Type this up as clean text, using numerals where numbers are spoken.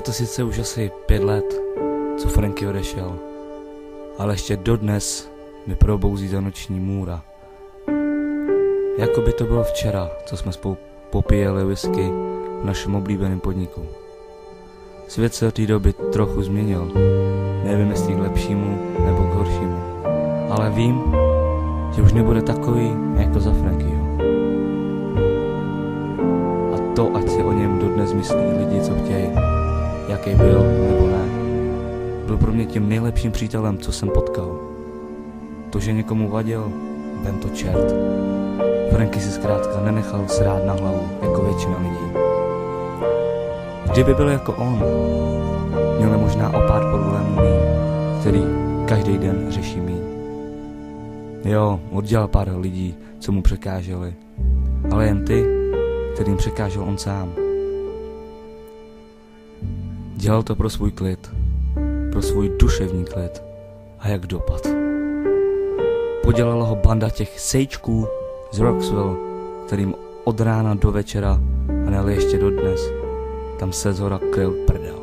to sice už asi 5 let, co Franky odešel, ale ještě dodnes mi probouzí ta noční můra. Jako by to bylo včera, co jsme spolu popíjeli whisky v našem oblíbeném podniku. Svět se od té doby trochu změnil, nevím jestli k lepšímu nebo k horšímu, ale vím, že už nebude takový jako za Frankyho. A to, ať si o něm dodnes myslí lidi, co chtějí, jaký byl nebo ne, byl pro mě tím nejlepším přítelem, co jsem potkal. To, že někomu vadil, vem to čert. Franky si zkrátka nenechal srát na hlavu, jako většina lidí. Kdyby byl jako on, měl možná o pár problémů míň, který každý den řeší míň. Jo, oddělal pár lidí, co mu překáželi, ale jen ty, kterým překážel on sám. Dělal to pro svůj klid, pro svůj duševní klid. A jak dopad? Podělala ho banda těch sejčků z Roxville, kterým od rána do večera a ne ještě dodnes tam se zhora kryl prdel.